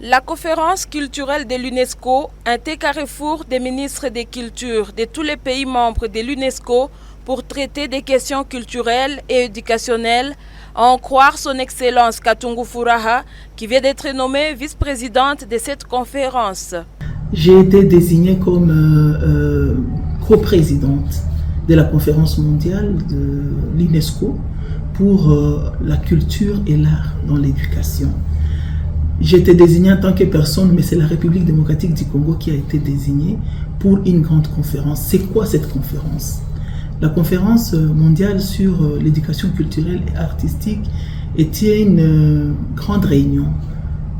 La conférence culturelle de l'UNESCO, un carrefour des ministres des cultures de tous les pays membres de l'UNESCO pour traiter des questions culturelles et éducationnelles, à en croire son Excellence Katungu Furaha, qui vient d'être nommée vice-présidente de cette conférence. J'ai été désignée comme coprésidente de la conférence mondiale de l'UNESCO pour la culture et l'art dans l'éducation. J'ai été désignée en tant que personne, mais c'est la République démocratique du Congo qui a été désignée pour une grande conférence. C'est quoi cette conférence? La conférence mondiale sur l'éducation culturelle et artistique était une grande réunion,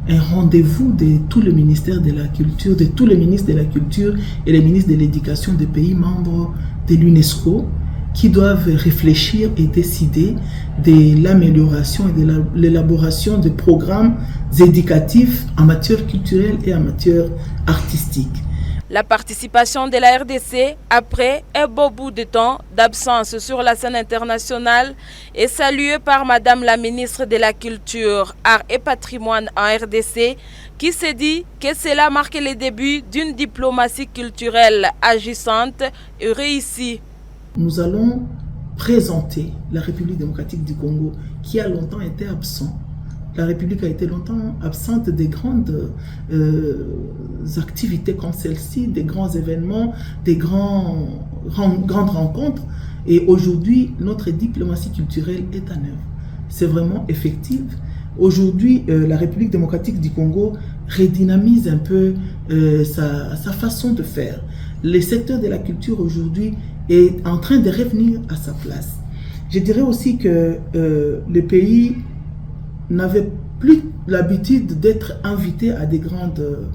un rendez-vous de tous les ministères de la culture, de tous les ministres de la culture et les ministres de l'éducation des pays membres de l'UNESCO qui doivent réfléchir et décider de l'amélioration et de l'élaboration de programmes éducatifs en matière culturelle et en matière artistique. La participation de la RDC, après un beau bout de temps d'absence sur la scène internationale, est saluée par Madame la ministre de la Culture, Art et Patrimoine en RDC, qui s'est dit que cela marque le début d'une diplomatie culturelle agissante et réussie. Nous allons présenter la République démocratique du Congo, qui a longtemps été absente. La République a été longtemps absente des grandes activités comme celle-ci, des grands événements, des grandes rencontres. Et aujourd'hui, notre diplomatie culturelle est en œuvre. C'est vraiment effectif. Aujourd'hui, la République démocratique du Congo redynamise un peu sa façon de faire. Le secteur de la culture aujourd'hui est en train de revenir à sa place. Je dirais aussi que le pays n'avait plus l'habitude d'être invité à des grandes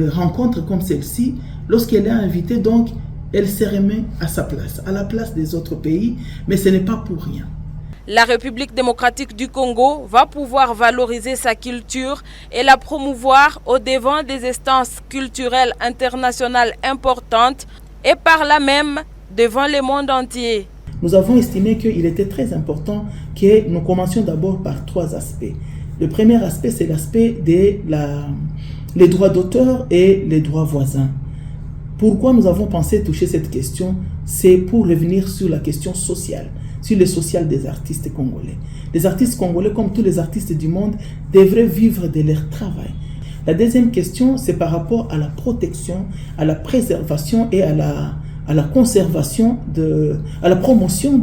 rencontres comme celle-ci. Lorsqu'elle est invitée, donc, elle se remet à sa place, à la place des autres pays, mais ce n'est pas pour rien. La République démocratique du Congo va pouvoir valoriser sa culture et la promouvoir au devant des instances culturelles internationales importantes et par là même devant le monde entier. Nous avons estimé qu'il était très important que nous commencions d'abord par 3 aspects. Le premier aspect, c'est l'aspect des droits d'auteur et les droits voisins. Pourquoi nous avons pensé toucher cette question? C'est pour revenir sur la question sociale, sur le social des artistes congolais. Les artistes congolais, comme tous les artistes du monde, devraient vivre de leur travail. La deuxième question, c'est par rapport à la protection, à la préservation et à la conservation, à la promotion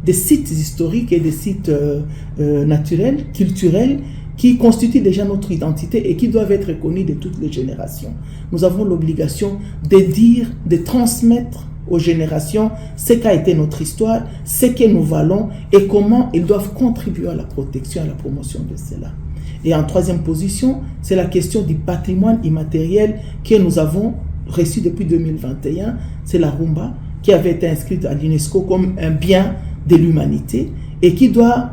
des sites historiques et des sites naturels, culturels, qui constituent déjà notre identité et qui doivent être reconnus de toutes les générations. Nous avons l'obligation de dire, de transmettre aux générations ce qu'a été notre histoire, ce que nous valons et comment ils doivent contribuer à la protection et à la promotion de cela. Et en troisième position, c'est la question du patrimoine immatériel que nous avons reçu depuis 2021, c'est la rumba qui avait été inscrite à l'UNESCO comme un bien de l'humanité et qui doit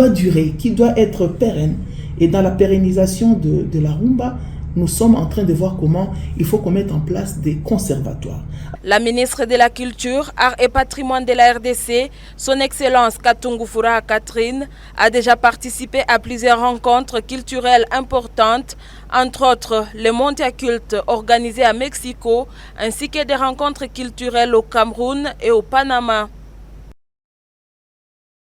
durer, qui doit être pérenne. Et dans la pérennisation de la rumba, nous sommes en train de voir comment il faut qu'on mette en place des conservatoires. La ministre de la Culture, Art et Patrimoine de la RDC, son Excellence Katungu Furaha Catherine, a déjà participé à plusieurs rencontres culturelles importantes, entre autres le Mondia Culte organisé à Mexico, ainsi que des rencontres culturelles au Cameroun et au Panama.